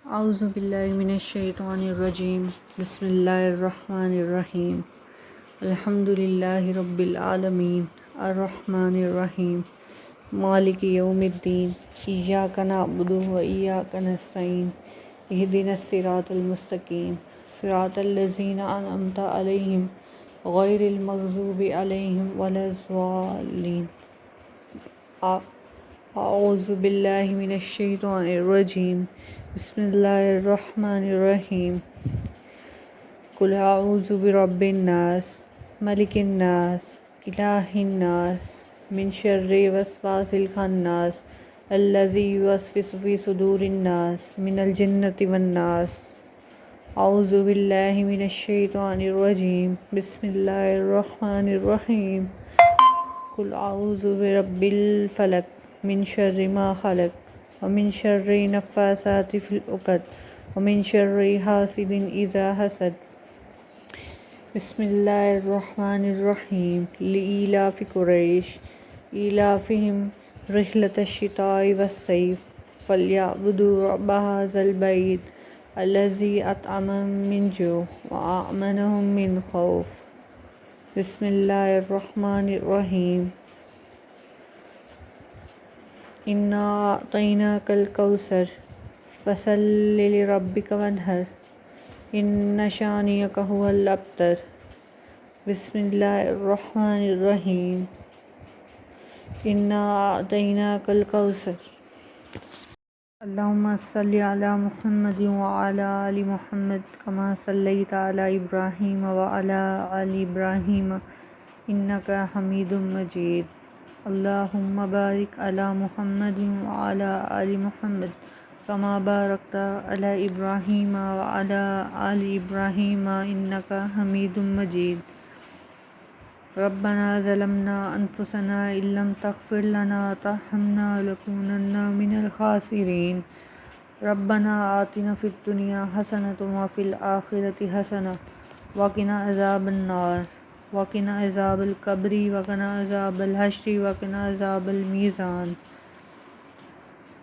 اعوذ باللہ من الشیطان الرجیم بسم اللہ الرحمن الرحیم الحمد للہ رب العالمین الرحمن الرحیم مالک یوم الدین ایاک نعبد و ایاک نستعین اہدنا الصراط المستقیم صراط الذین انعمت علیہم غیر المغضوب علیہم ولا الضالین اعوذ باللہ من الشیطان الرجیم بسم اللہ الرحمن الرحیم قل اعوذ برب الناس ملک الناس الہ الناس من شر وسواس الخناس الذی یوسوس فی صدور الناس من الجنۃ والناس اعوذ باللہ من الشیطان الرجیم بسم اللہ الرحمن الرحیم قل اعوذ برب الفلق من شر ما خلق ومن شر النفاثات في العقد ومن شر حاسد اذا حسد بسم اللہ الرحمن الرحیم لإیلاف قریش ایلافهم رحلة الشتاء والصیف فلیعبدوا رب هذا البیت الذی اطعمهم من جوع وآمنهم من خوف بسم اللہ الرحمن الرحیم انا اعطیناک الکوثر فصل لربک وانحر ان شانئک هو الابتر بسم اللہ الرحمن الرحیم انا اعطیناک الکوثر اللہم صلی علی محمد وعلی آل محمد کما صلیت علی ابراہیم وعلی آل ابراہیم انک حمید مجید اللہم بارک علی محمد وعلی آل محمد کما بارکت علی ابراہیم وعلی آل ابراہیم انک حمید مجید ربنا ظلمنا انفسنا ان لم تغفر لنا وترحمنا لنکونن من الخاسرین ربنا آتنا فی الدنیا حسنۃ وفی الآخرۃ حسنۃ وقنا عذاب النار وقنا عذاب القبر وقنا عذاب الحشر وقنا عذاب المیزان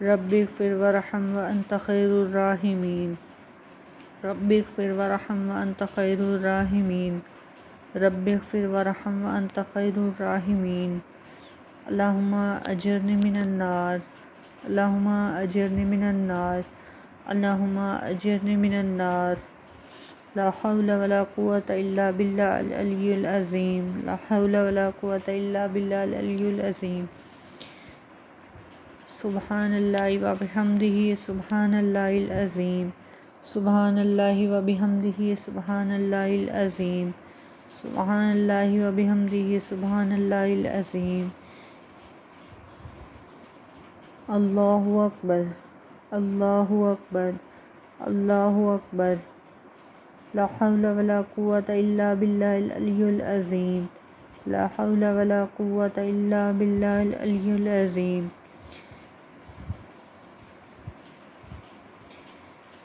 رب اغفر وارحم وانت خیر الراحمین رب اغفر وارحم وانت خیر الراحمین رب اغفر وارحم وانت خیر الراحمین اللہم اجرنی من النار اللہم اجرنی من النار اللہم اجرنی من النار لا حول ولا قوة الا باللہ العلی العظیم لا حول ولا قوة الا باللہ العلی العظیم سبحان اللہ وبحمدہ سبحان اللہ العظیم سبحان اللہ وبحمدہ سبحان اللہ العظیم سبحان اللہ وبحمدہ سبحان اللہ العظیم اللہ اکبر اللہ اکبر اللہ اکبر لا حول ولا قوة الا باللہ العلی العظیم لا حول ولا قوة الا باللہ العلی العظیم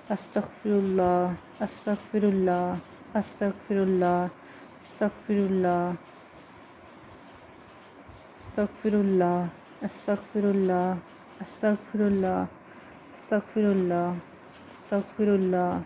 استغفر اللہ استغفر اللہ استغفر اللہ استغفر اللہ استغفر اللہ استغفر اللہ استغفر اللہ استغفر اللہ استغفر اللہ